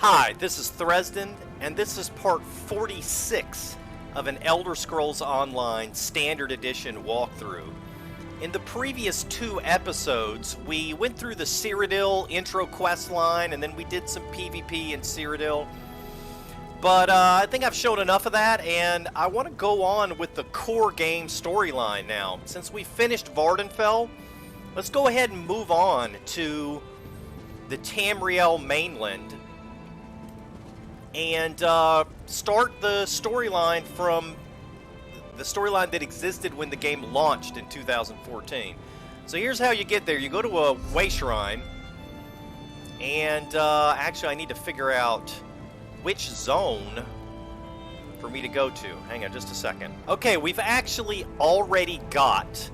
Hi, this is Thresden, and this is part 46 of an Elder Scrolls Online Standard Edition walkthrough. In the previous two episodes, we went through the Cyrodil intro quest line, and then we did some PvP in Cyrodil. But I think I've shown enough of that, and I want to go on with the core game storyline now. Since we finished Vvardenfell, let's go ahead and move on to the Tamriel mainland and start the storyline from the storyline that existed when the game launched in 2014. So here's how you get there. You go to a way shrine, and actually I need to figure out which zone for me to go to. Hang on just a second. Okay, we've actually already got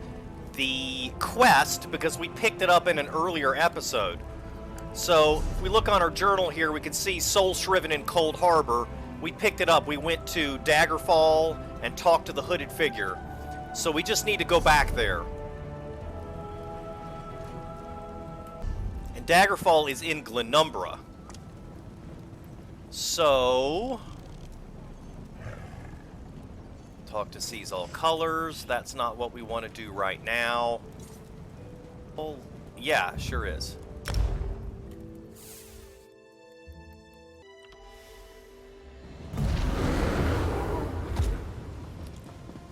the quest because we picked it up in an earlier episode. So if we look on our journal here, we can see Soul Shriven in Coldharbour. We picked it up. We went to Daggerfall and talked to the hooded figure. So we just need to go back there. And Daggerfall is in Glenumbra. So talk to Seize All Colors. That's not what we want to do right now. Oh, yeah, sure is.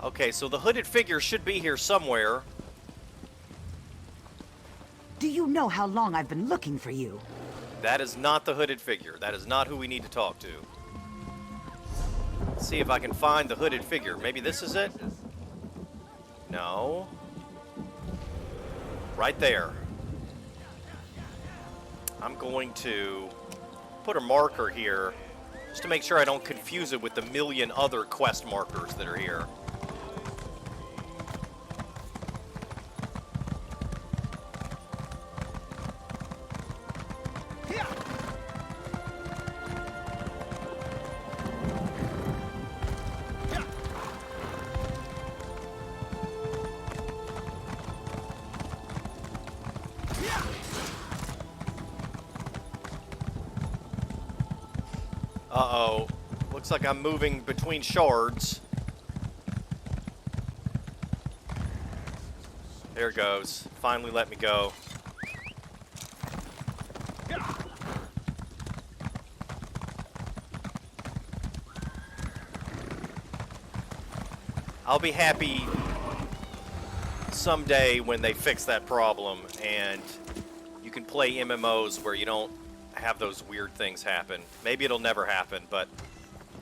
Okay, so the hooded figure should be here somewhere. Do you know how long I've been looking for you? That is not the hooded figure. That is not who we need to talk to. Let's see if I can find the hooded figure. Maybe this is it? No. Right there. I'm going to put a marker here just to make sure I don't confuse it with the million other quest markers that are here. Uh-oh. Looks like I'm moving between shards. There it goes. Finally let me go. I'll be happy someday when they fix that problem and you can play MMOs where you don't have those weird things happen. Maybe it'll never happen, but...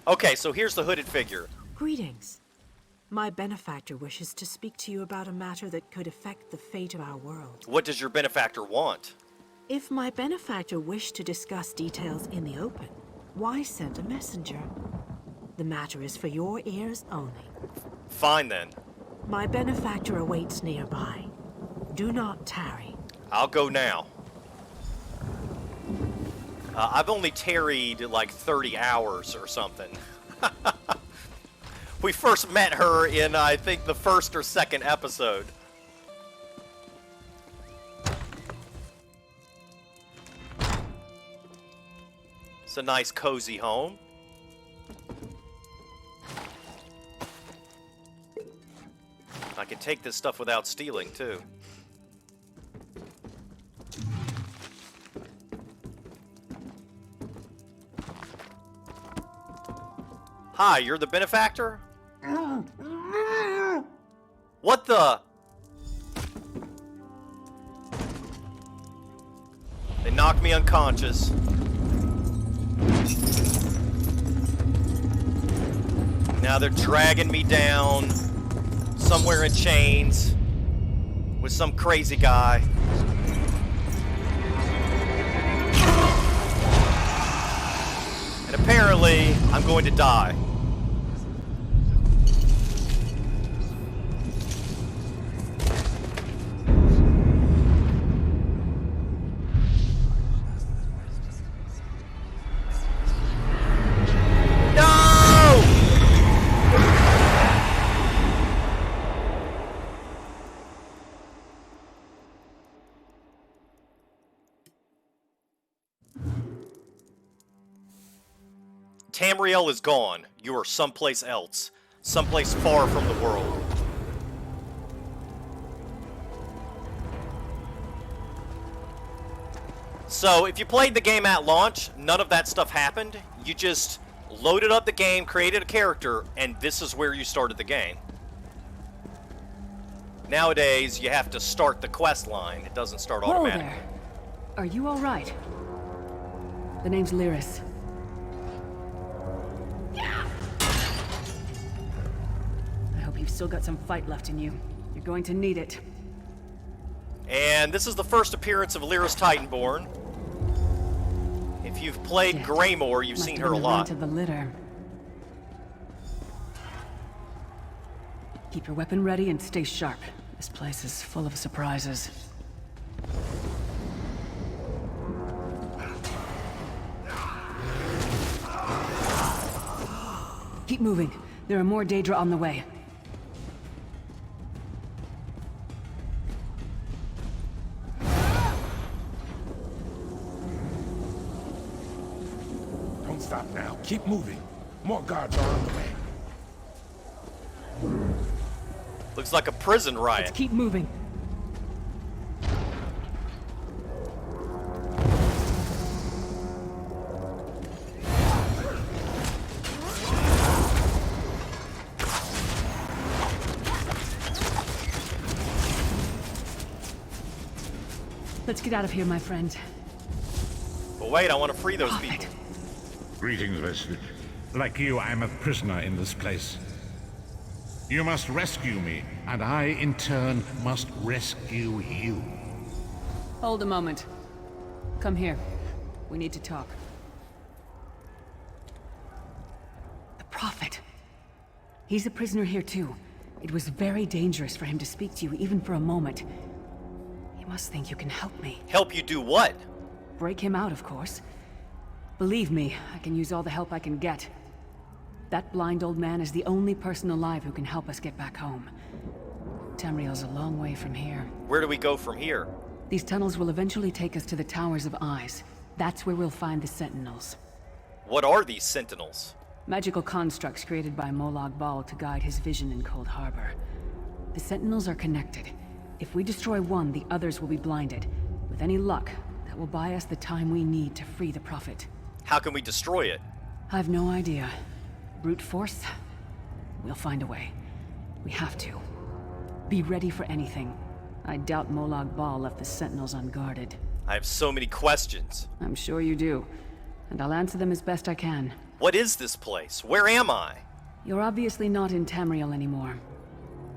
Okay, so here's the hooded figure. Greetings. My benefactor wishes to speak to you about a matter that could affect the fate of our world. What does your benefactor want? If my benefactor wished to discuss details in the open, why send a messenger? The matter is for your ears only. Fine then. My benefactor awaits nearby. Do not tarry. I'll go now. I've only tarried like 30 hours or something. We first met her in, I think, the first or second episode. It's a nice, cozy home. I can take this stuff without stealing, too. Hi, you're the benefactor? What the? They knocked me unconscious. Now they're dragging me down somewhere in chains with some crazy guy. And apparently, I'm going to die. Tamriel is gone. You are someplace else. Someplace far from the world. So, if you played the game at launch, none of that stuff happened. You just loaded up the game, created a character, and this is where you started the game. Nowadays, you have to start the quest line. It doesn't start automatically. Whoa there. Are you all right? The name's Lyris. I hope you've still got some fight left in you. You're going to need it. And this is the first appearance of Lyris Titanborn. If you've played Dead. Greymore, you've seen her a lot. To the litter. Keep your weapon ready and stay sharp. This place is full of surprises. Keep moving. There are more Daedra on the way. Don't stop now. Keep moving. More guards are on the way. Looks like a prison riot. Let's keep moving. Let's get out of here, my friend. But wait, I want to free those Prophet. people. Greetings, Vestige. Like you, I'm a prisoner in this place. You must rescue me, and I, in turn, must rescue you. Hold a moment. Come here. We need to talk. The Prophet. He's a prisoner here too. It was very dangerous for him to speak to you, even for a moment. You must think you can help me. Help you do what? Break him out, of course. Believe me, I can use all the help I can get. That blind old man is the only person alive who can help us get back home. Tamriel's a long way from here. Where do we go from here? These tunnels will eventually take us to the Towers of Eyes. That's where we'll find the Sentinels. What are these Sentinels? Magical constructs created by Molag Bal to guide his vision in Coldharbour. The Sentinels are connected. If we destroy one, the others will be blinded. With any luck, that will buy us the time we need to free the Prophet. How can we destroy it? I've no idea. Brute force? We'll find a way. We have to. Be ready for anything. I doubt Molag Bal left the Sentinels unguarded. I have so many questions. I'm sure you do. And I'll answer them as best I can. What is this place? Where am I? You're obviously not in Tamriel anymore.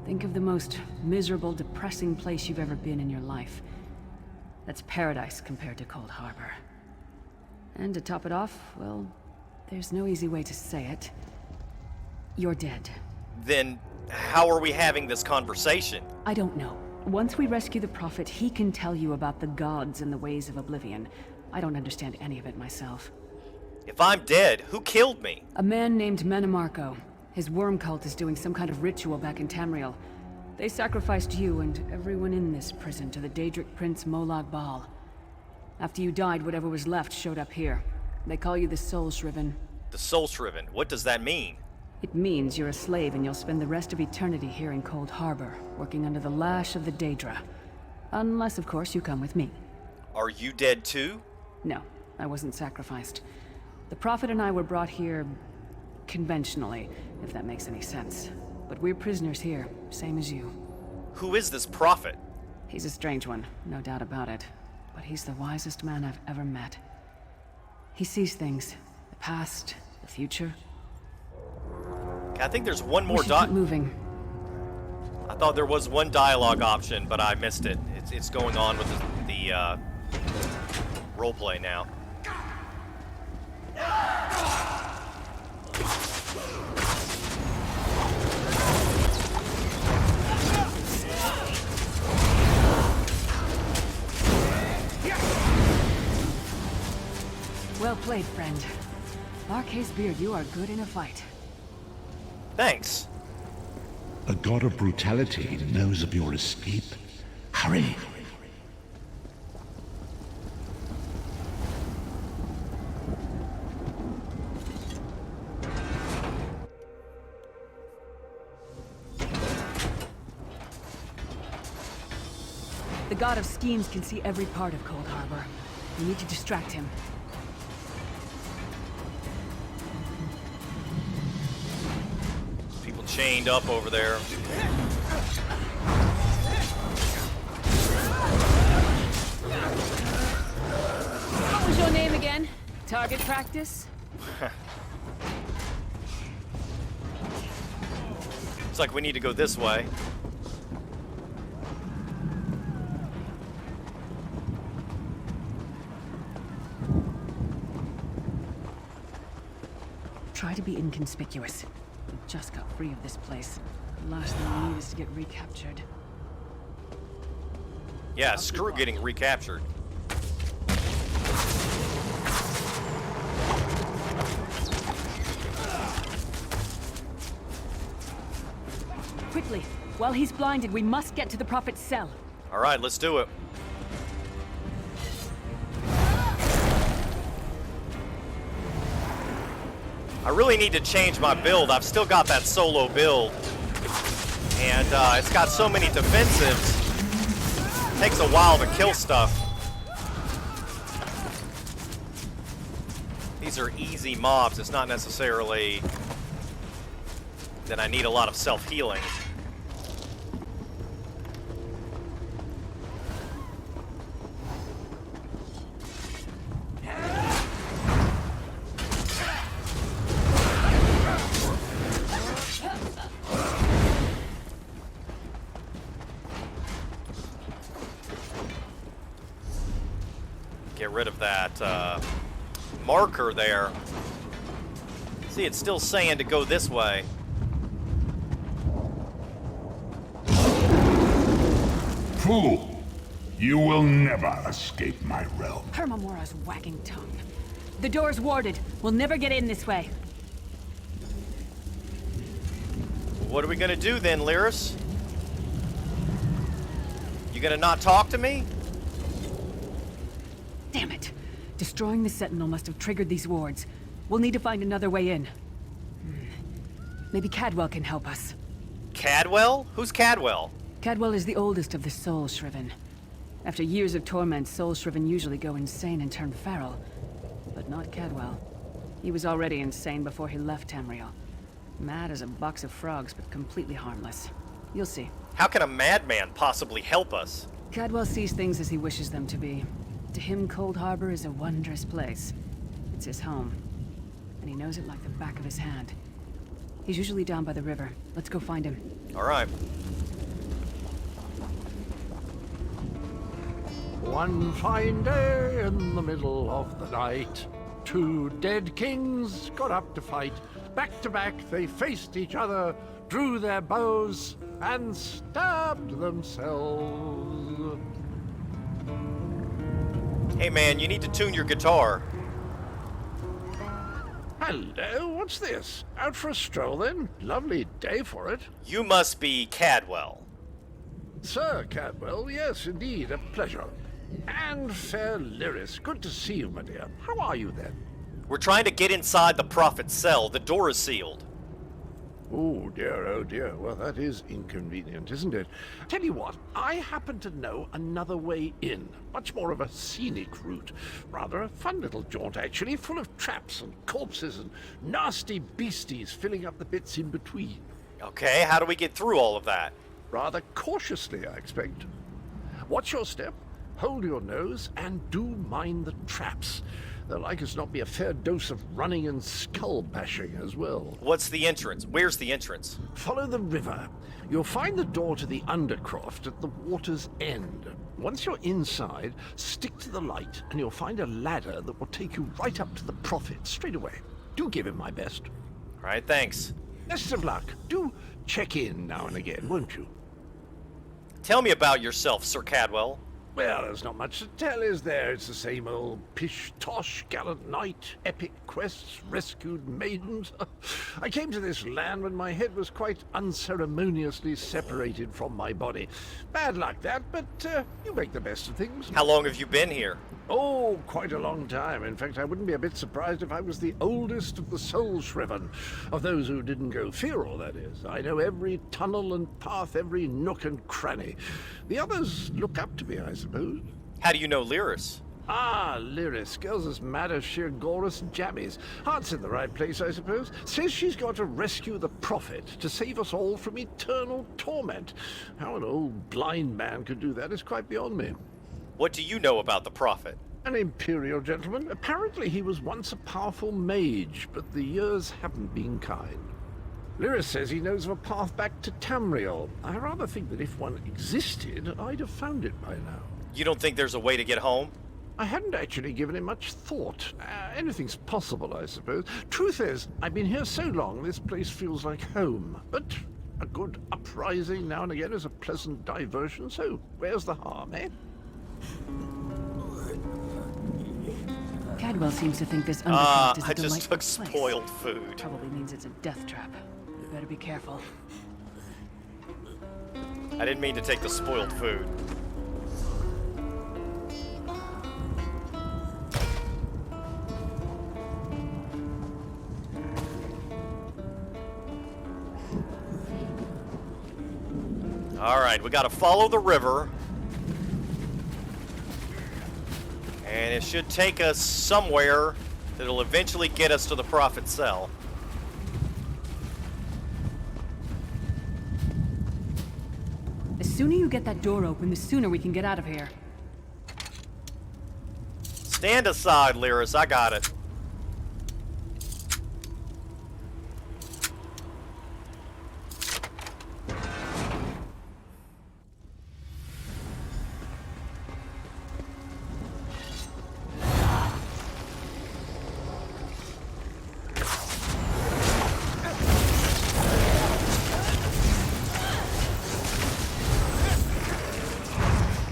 Think of the most miserable, depressing place you've ever been in your life. That's paradise compared to Coldharbour. And to top it off, well, there's no easy way to say it. You're dead. Then how are we having this conversation? I don't know. Once we rescue the Prophet, he can tell you about the gods and the ways of oblivion. I don't understand any of it myself. If I'm dead, who killed me? A man named Menemarco. His worm cult is doing some kind of ritual back in Tamriel. They sacrificed you and everyone in this prison to the Daedric prince Molag Bal. After you died, whatever was left showed up here. They call you the Soul Shriven. The Soul Shriven. What does that mean? It means you're a slave and you'll spend the rest of eternity here in Coldharbour, working under the lash of the Daedra. Unless, of course, you come with me. Are you dead too? No, I wasn't sacrificed. The Prophet and I were brought here conventionally, if that makes any sense. But we're prisoners here, same as you. Who is this prophet? He's a strange one, no doubt about it. But he's the wisest man I've ever met. He sees things. The past, the future. I think there's one more We should keep moving. I thought there was one dialogue option, but I missed it. It's going on with the roleplay now. Well played, friend. Marquez Beard, you are good in a fight. Thanks. A god of brutality knows of your escape. Hurry. god of schemes can see every part of Coldharbour. We need to distract him. People chained up over there. What was your name again? Target practice? Looks like we need to go this way. Try to be inconspicuous. We just got free of this place. The last thing we need is to get recaptured. Yeah, screw getting recaptured. Quickly! While he's blinded, we must get to the Prophet's cell. Alright, let's do it. I really need to change my build. I've still got that solo build. And it's got so many defensives. It takes a while to kill stuff. These are easy mobs. It's not necessarily that I need a lot of self-healing. Get rid of that marker there. See, it's still saying to go this way. Fool! You will never escape my realm. Hermamora's wagging tongue. The door's warded. We'll never get in this way. What are we gonna do then, Lyris? You gonna not talk to me? Damn it! Destroying the Sentinel must have triggered these wards. We'll need to find another way in. Maybe Cadwell can help us. Cadwell? Who's Cadwell? Cadwell is the oldest of the Soul Shriven. After years of torment, Soul Shriven usually go insane and turn feral. But not Cadwell. He was already insane before he left Tamriel. Mad as a box of frogs, but completely harmless. You'll see. How can a madman possibly help us? Cadwell sees things as he wishes them to be. To him, Coldharbour is a wondrous place. It's his home. And he knows it like the back of his hand. He's usually down by the river. Let's go find him. All right. One fine day in the middle of the night, two dead kings got up to fight. Back to back they faced each other, drew their bows, and stabbed themselves. Hey man, you need to tune your guitar. Hello, what's this? Out for a stroll then? Lovely day for it. You must be Cadwell. Sir Cadwell, yes indeed, a pleasure. And fair Lyris, good to see you, my dear. How are you then? We're trying to get inside the Prophet's cell. The door is sealed. Oh dear, well that is inconvenient, isn't it? Tell you what, I happen to know another way in. Much more of a scenic route. Rather a fun little jaunt actually, full of traps and corpses and nasty beasties filling up the bits in between. Okay, how do we get through all of that? Rather cautiously, I expect. Watch your step, hold your nose, and do mind the traps. There'll like as not be a fair dose of running and skull bashing as well. What's the entrance? Where's the entrance? Follow the river. You'll find the door to the Undercroft at the water's end. Once you're inside, stick to the light, and you'll find a ladder that will take you right up to the Prophet straight away. Do give him my best. All right, thanks. Best of luck. Do check in now and again, won't you? Tell me about yourself, Sir Cadwell. Well, there's not much to tell, is there? It's the same old pish-tosh, gallant knight, epic quests, rescued maidens. I came to this land when my head was quite unceremoniously separated from my body. Bad luck, that, but you make the best of things. How long have you been here? Oh, quite a long time. In fact, I wouldn't be a bit surprised if I was the oldest of the soul Shriven. Of those who didn't go feral, that is. I know every tunnel and path, every nook and cranny. The others look up to me, I suppose. How do you know Lyris? Ah, Lyris. Girl's as mad as sheer Gorus and jammies. Heart's in the right place, I suppose. Says she's got to rescue the Prophet to save us all from eternal torment. How an old blind man could do that is quite beyond me. What do you know about the Prophet? An imperial gentleman. Apparently he was once a powerful mage, but the years haven't been kind. Lyris says he knows of a path back to Tamriel. I rather think that if one existed, I'd have found it by now. You don't think there's a way to get home? I hadn't actually given it much thought. Anything's possible, I suppose. Truth is, I've been here so long, this place feels like home. But a good uprising now and again is a pleasant diversion, so where's the harm, eh? Cadwell seems to think this undercroft is a I just delightful took place. spoiled food. Probably means it's a death trap. You better be careful. I didn't mean to take the spoiled food. Alright, we gotta follow the river. And it should take us somewhere that'll eventually get us to the Prophet's cell. The sooner you get that door open, the sooner we can get out of here. Stand aside, Lyris, I got it.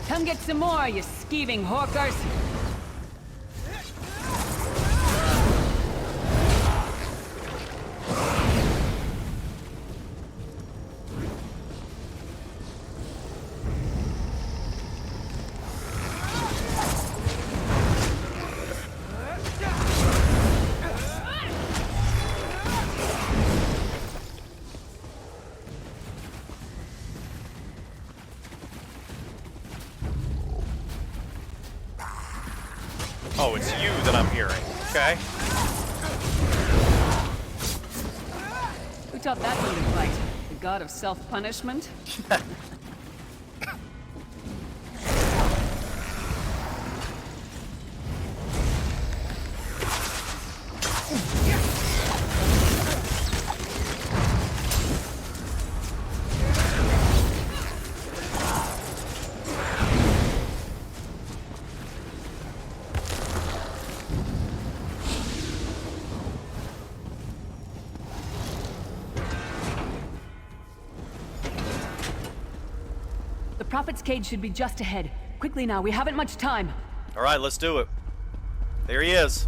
Come get some more, you skeeving hawkers! Oh, it's you that I'm hearing. Okay. Who taught that one to fight? The god of self-punishment? The Prophet's cage should be just ahead. Quickly now, we haven't much time. All right, let's do it. There he is.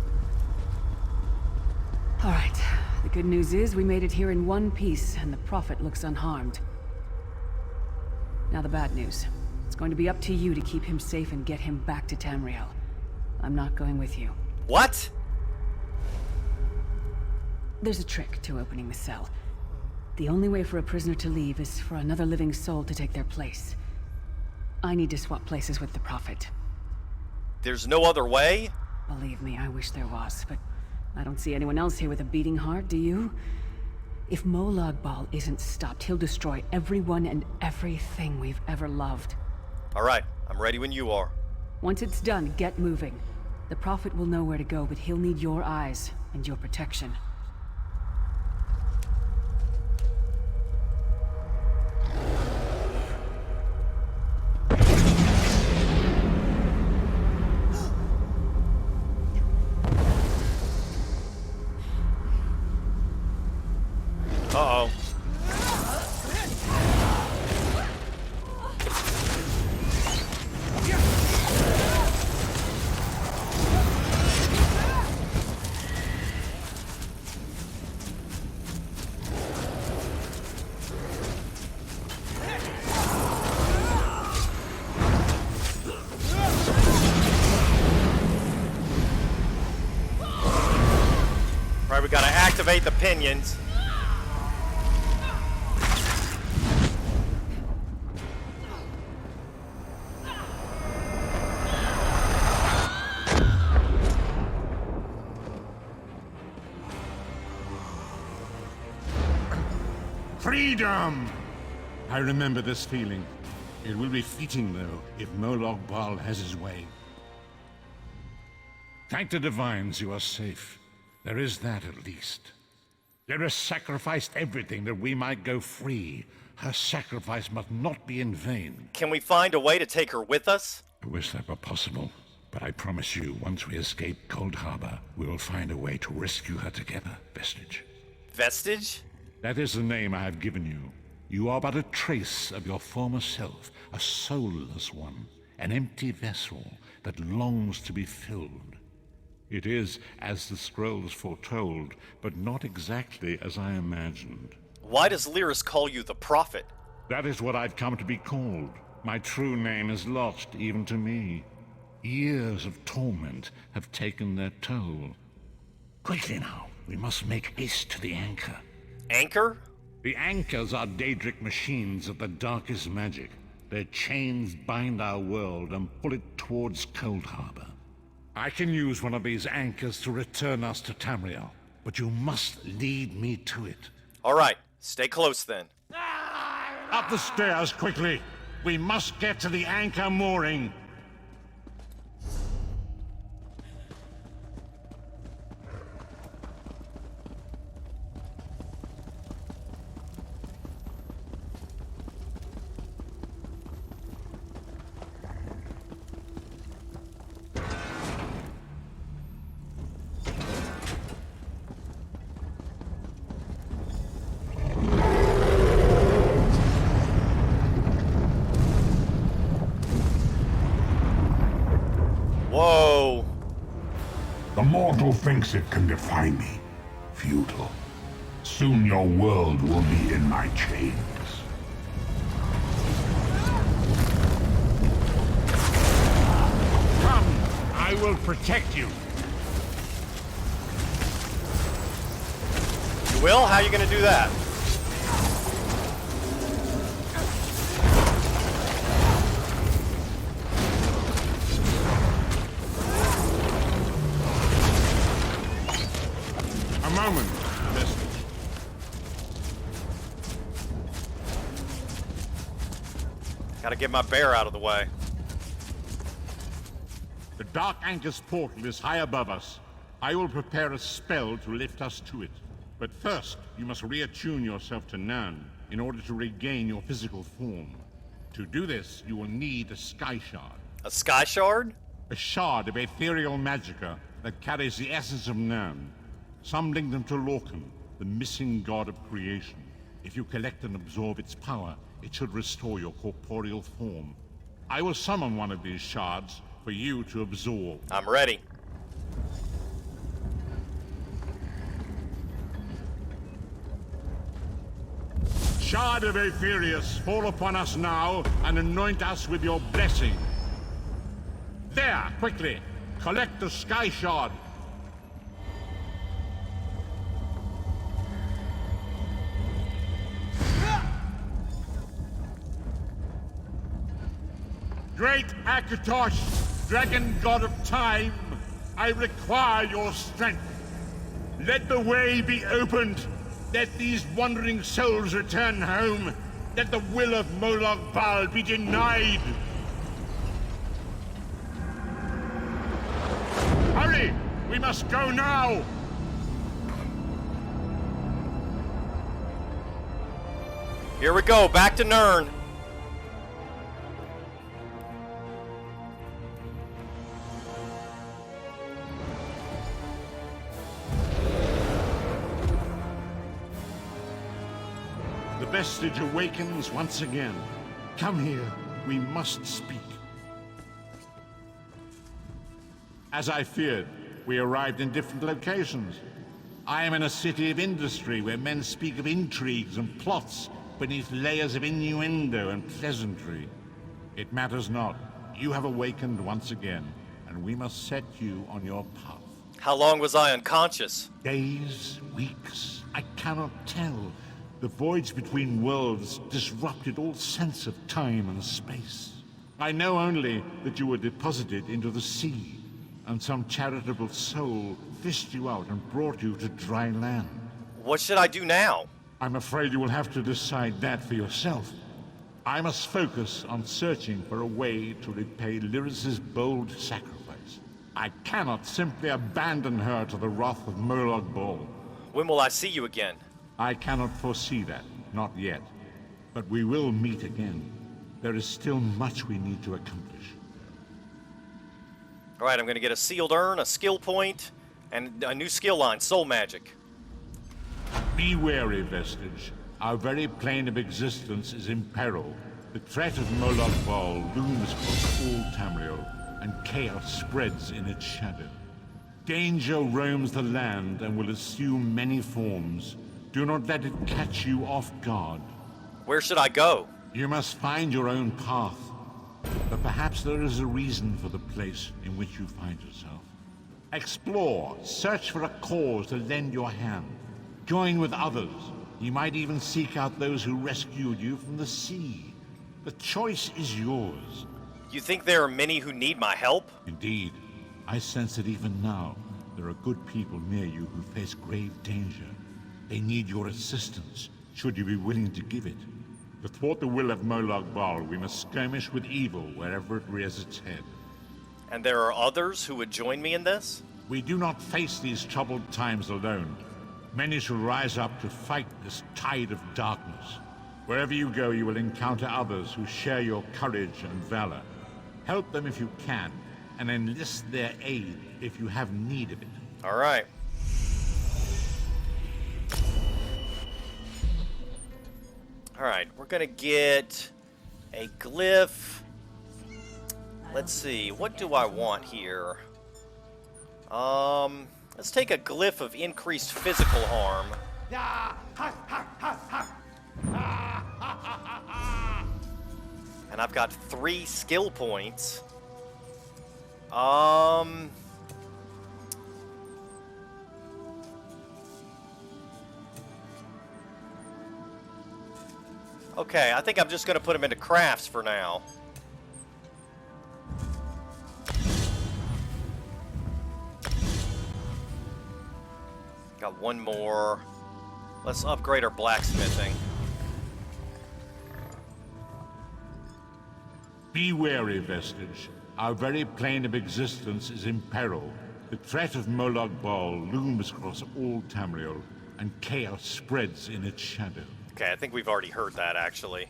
All right. The good news is we made it here in one piece, and the Prophet looks unharmed. Now the bad news. It's going to be up to you to keep him safe and get him back to Tamriel. I'm not going with you. What? There's a trick to opening the cell. The only way for a prisoner to leave is for another living soul to take their place. I need to swap places with the Prophet. There's no other way? Believe me, I wish there was, but I don't see anyone else here with a beating heart, do you? If Molag Bal isn't stopped, he'll destroy everyone and everything we've ever loved. All right, I'm ready when you are. Once it's done, get moving. The Prophet will know where to go, but he'll need your eyes and your protection. Uh-oh. gotta activate the pinions. Freedom! I remember this feeling. It will be fleeting, though, if Molag Bal has his way. Thank the divines you are safe. There is that, at least. Lyra sacrificed everything that we might go free. Her sacrifice must not be in vain. Can we find a way to take her with us? I wish that were possible, but I promise you, once we escape Coldharbour, we will find a way to rescue her together, Vestige. Vestige? That is the name I have given you. You are but a trace of your former self, a soulless one, an empty vessel that longs to be filled. It is as the scrolls foretold, but not exactly as I imagined. Why does Lyris call you the Prophet? That is what I've come to be called. My true name is lost even to me. Years of torment have taken their toll. Quickly now, we must make haste to the anchor. Anchor? The anchors are Daedric machines of the darkest magic. Their chains bind our world and pull it towards Coldharbour. I can use one of these anchors to return us to Tamriel, but you must lead me to it. All right, stay close then. Up the stairs, quickly! We must get to the anchor mooring. Whoa! The mortal thinks it can defy me. Futile. Soon your world will be in my chains. Come, I will protect you. You will? How are you gonna do that? A moment, Vestige. Gotta get my bear out of the way. The Dark Anchor's portal is high above us. I will prepare a spell to lift us to it. But first, you must reattune yourself to Nern in order to regain your physical form. To do this, you will need a Sky Shard. A sky shard? A shard of ethereal magicka that carries the essence of Nern. Some link them to Lorcan, the missing god of creation. If you collect and absorb its power, it should restore your corporeal form. I will summon one of these shards for you to absorb. I'm ready. Shard of Aetherius, fall upon us now and anoint us with your blessing. There, quickly! Collect the Sky Shard. Great Akatosh, dragon god of time, I require your strength. Let the way be opened. Let these wandering souls return home. Let the will of Molag Bal be denied. Hurry! We must go now! Here we go, back to Nern. The Vestige awakens once again. Come here, we must speak. As I feared, we arrived in different locations. I am in a city of industry where men speak of intrigues and plots beneath layers of innuendo and pleasantry. It matters not. You have awakened once again, and we must set you on your path. How long was I unconscious? Days, weeks, I cannot tell. The voids between worlds disrupted all sense of time and space. I know only that you were deposited into the sea, and some charitable soul fished you out and brought you to dry land. What should I do now? I'm afraid you will have to decide that for yourself. I must focus on searching for a way to repay Lyris's bold sacrifice. I cannot simply abandon her to the wrath of Molag Bal. When will I see you again? I cannot foresee that, not yet. But we will meet again. There is still much we need to accomplish. Alright, I'm gonna get a sealed urn, a skill point, and a new skill line, Soul Magic. Be wary, Vestige. Our very plane of existence is in peril. The threat of Molag Bal looms across all Tamriel, and chaos spreads in its shadow. Danger roams the land and will assume many forms. Do not let it catch you off guard. Where should I go? You must find your own path. But perhaps there is a reason for the place in which you find yourself. Explore, search for a cause to lend your hand. Join with others. You might even seek out those who rescued you from the sea. The choice is yours. You think there are many who need my help? Indeed. I sense that even now, there are good people near you who face grave danger. They need your assistance, should you be willing to give it. To thwart the will of Molag Bal, we must skirmish with evil wherever it rears its head. And there are others who would join me in this? We do not face these troubled times alone. Many shall rise up to fight this tide of darkness. Wherever you go, you will encounter others who share your courage and valor. Help them if you can, and enlist their aid if you have need of it. All right. All right, we're gonna get a glyph. Let's see, what do I want here? Let's take a glyph of increased physical harm. And I've got 3 skill points. Okay, I think I'm just gonna put them into crafts for now. Got one more. Let's upgrade our blacksmithing. Be wary, Vestige. Our very plane of existence is in peril. The threat of Molag Bal looms across all Tamriel, and chaos spreads in its shadow. Okay, I think we've already heard that, actually.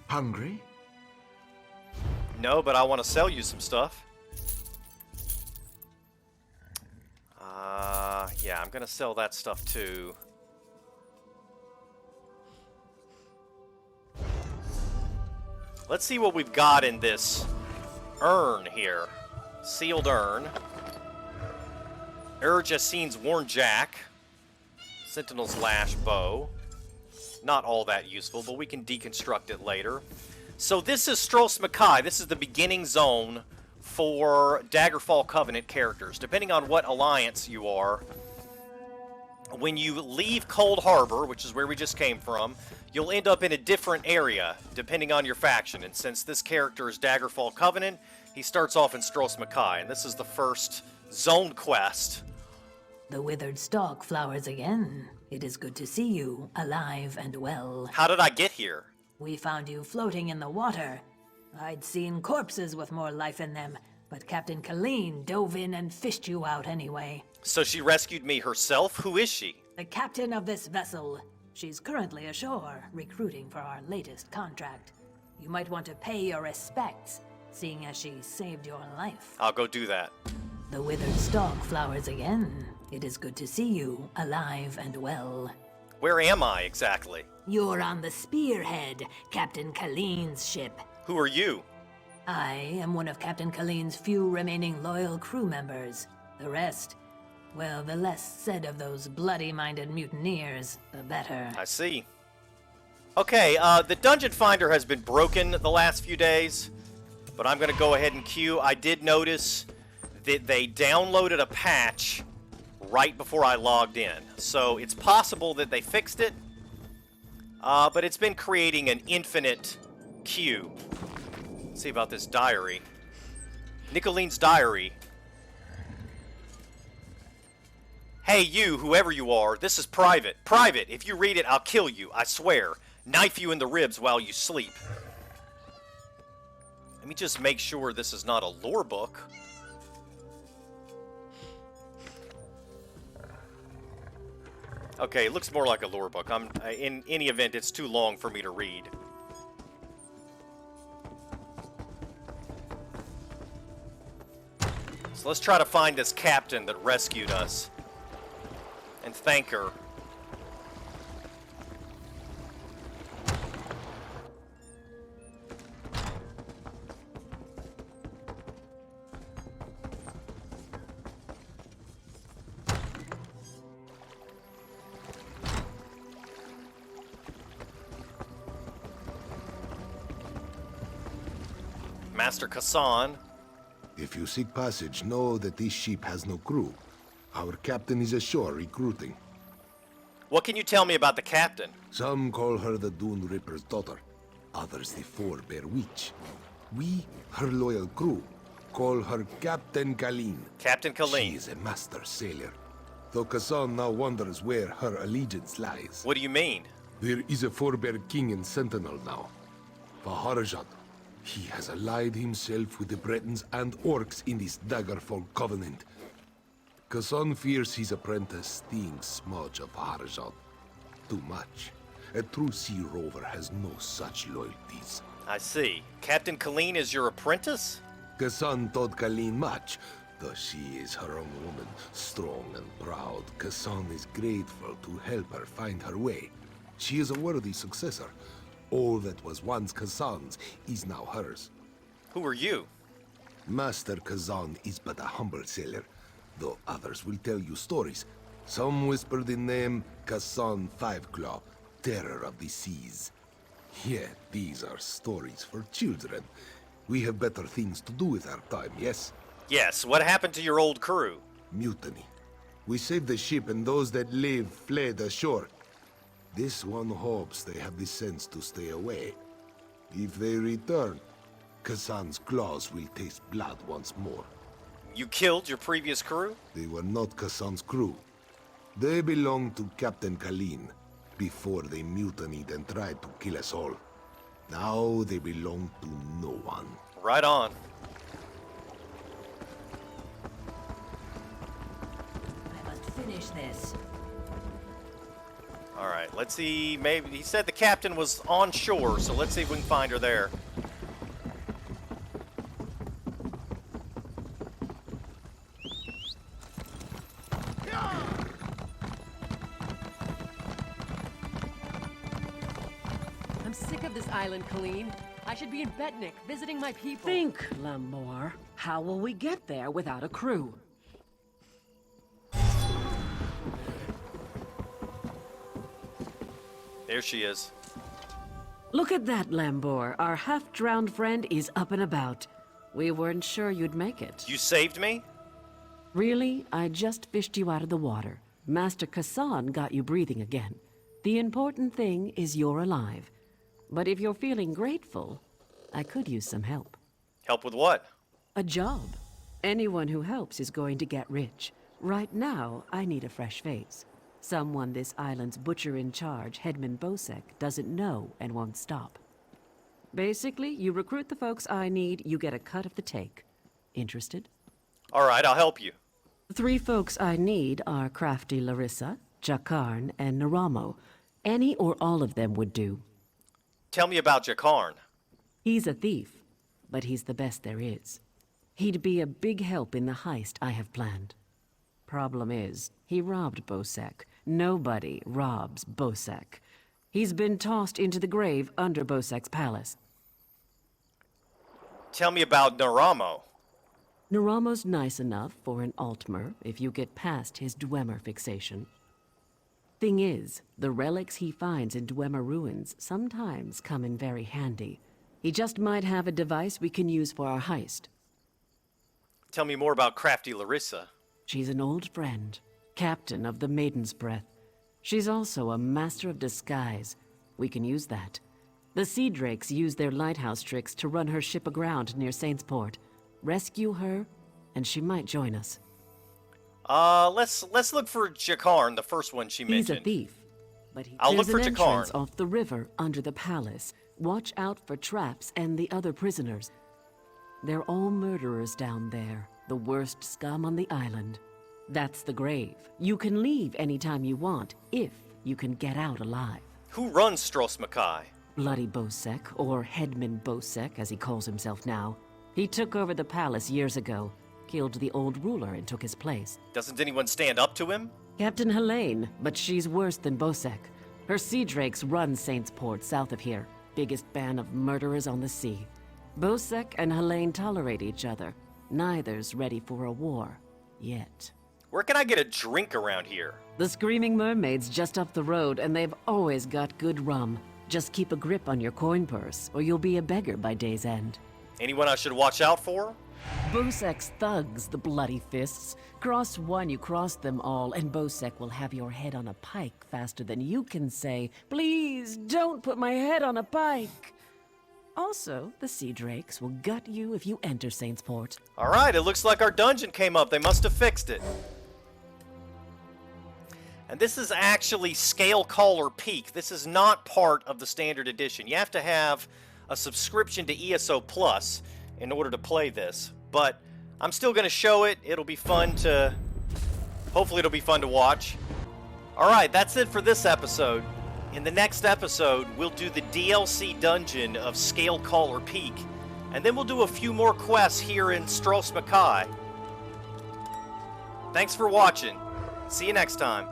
Hungry? No, but I want to sell you some stuff. Yeah, I'm gonna sell that stuff too. Let's see what we've got in this urn here. Sealed urn. Jacine's Worn Jack. Sentinel's Lash Bow. Not all that useful, but we can deconstruct it later. So this is Stros Makai. This is the beginning zone for Daggerfall Covenant characters. Depending on what alliance you are, when you leave Coldharbour, which is where we just came from, you'll end up in a different area, depending on your faction. And since this character is Daggerfall Covenant, he starts off in Stros Makai, and this is the first zone quest. The withered stalk flowers again. It is good to see you, alive and well. How did I get here? We found you floating in the water. I'd seen corpses with more life in them, but Captain Colleen dove in and fished you out anyway. So she rescued me herself? Who is she? The captain of this vessel. She's currently ashore, recruiting for our latest contract. You might want to pay your respects, seeing as she saved your life. I'll go do that. The withered stalk flowers again. It is good to see you, alive and well. Where am I, exactly? You're on the Spearhead, Captain Colleen's ship. Who are you? I am one of Captain Colleen's few remaining loyal crew members. The rest, well, the less said of those bloody-minded mutineers, the better. I see. Okay, the dungeon finder has been broken the last few days, but I'm going to go ahead and queue. I did notice that they downloaded a patch right before I logged in, so it's possible that they fixed it, but it's been creating an infinite queue. Let's see about this diary. Nicoline's diary. Hey you, whoever you are, this is private. Private! If you read it, I'll kill you, I swear. Knife you in the ribs while you sleep. Let me just make sure this is not a lore book. Okay, it looks more like a lore book. In any event, it's too long for me to read. So let's try to find this captain that rescued us. And thank her. Master Kassan. If you seek passage, know that this ship has no crew. Our captain is ashore recruiting. What can you tell me about the captain? Some call her the Dune Ripper's daughter, others the Forebear Witch. We, her loyal crew, call her Captain Kalin. Captain Kalin. She is a master sailor, though Kassan now wonders where her allegiance lies. What do you mean? There is a Forebear king and sentinel now, Vvardenfell. He has allied himself with the Bretons and Orcs in this Daggerfall covenant. Kassan fears his apprentice thinks smudge of Vvardenfell. Too much. A true sea rover has no such loyalties. I see. Captain Kalin is your apprentice? Kassan taught Kalin much, though she is her own woman, strong and proud. Kassan is grateful to help her find her way. She is a worthy successor. All that was once Kassan's is now hers. Who are you? Master Kassan is but a humble sailor, though others will tell you stories. Some whisper the name Kassan Fiveclaw, terror of the seas. Yet these are stories for children. We have better things to do with our time, yes? Yes, what happened to your old crew? Mutiny. We saved the ship and those that lived fled ashore. This one hopes they have the sense to stay away. If they return, Kassan's claws will taste blood once more. You killed your previous crew? They were not Kassan's crew. They belonged to Captain Kalin, before they mutinied and tried to kill us all. Now they belong to no one. Right on. I must finish this. Alright, let's see. Maybe he said the captain was on shore, so let's see if we can find her there. I'm sick of this island, Colleen. I should be in Betnik, visiting my people. Think, Lamor. How will we get there without a crew? There she is. Look at that, Lambor. Our half-drowned friend is up and about. We weren't sure you'd make it. You saved me? Really? I just fished you out of the water. Master Kassan got you breathing again. The important thing is you're alive. But if you're feeling grateful, I could use some help. Help with what? A job. Anyone who helps is going to get rich. Right now, I need a fresh face. Someone this island's butcher-in-charge, Headman Bosek, doesn't know and won't stop. Basically, you recruit the folks I need, you get a cut of the take. Interested? Alright, I'll help you. The 3 folks I need are crafty Larissa, Jakarn, and Naramo. Any or all of them would do. Tell me about Jakarn. He's a thief, but he's the best there is. He'd be a big help in the heist I have planned. Problem is, he robbed Bosek. Nobody robs Bosek. He's been tossed into the grave under Bosek's palace. Tell me about Naramo. Naramo's nice enough for an Altmer if you get past his Dwemer fixation. Thing is, the relics he finds in Dwemer ruins sometimes come in very handy. He just might have a device we can use for our heist. Tell me more about crafty Larissa. She's an old friend, captain of the Maiden's Breath. She's also a master of disguise. We can use that. The Sea Drakes use their lighthouse tricks to run her ship aground near Saintsport. Rescue her, and she might join us. Let's look for Jakarn, the first one she mentioned. He's a thief, but I'll look for there's an entrance Jakarn. off the river under the palace. Watch out for traps and the other prisoners. They're all murderers down there, the worst scum on the island. That's the grave. You can leave anytime you want, if you can get out alive. Who runs Stros Makai? Bloody Bosek, or Headman Bosek, as he calls himself now. He took over the palace years ago, killed the old ruler and took his place. Doesn't anyone stand up to him? Captain Helene, but she's worse than Bosek. Her Sea Drakes run Saintsport south of here, biggest band of murderers on the sea. Bosek and Helene tolerate each other. Neither's ready for a war, yet. Where can I get a drink around here? The Screaming Mermaid's just up the road, and they've always got good rum. Just keep a grip on your coin purse, or you'll be a beggar by day's end. Anyone I should watch out for? Bosek's thugs, the bloody fists. Cross one, you cross them all, and Bosek will have your head on a pike faster than you can say, "Please, don't put my head on a pike." Also, the Sea Drakes will gut you if you enter Saintsport. Alright, it looks like our dungeon came up. They must have fixed it. And this is actually Scale Caller Peak. This is not part of the standard edition. You have to have a subscription to ESO Plus in order to play this. But I'm still going to show it. It'll be fun to... Hopefully it'll be fun to watch. Alright, that's it for this episode. In the next episode, we'll do the DLC dungeon of Scale Caller Peak. And then we'll do a few more quests here in Stros Makai. Thanks for watching. See you next time.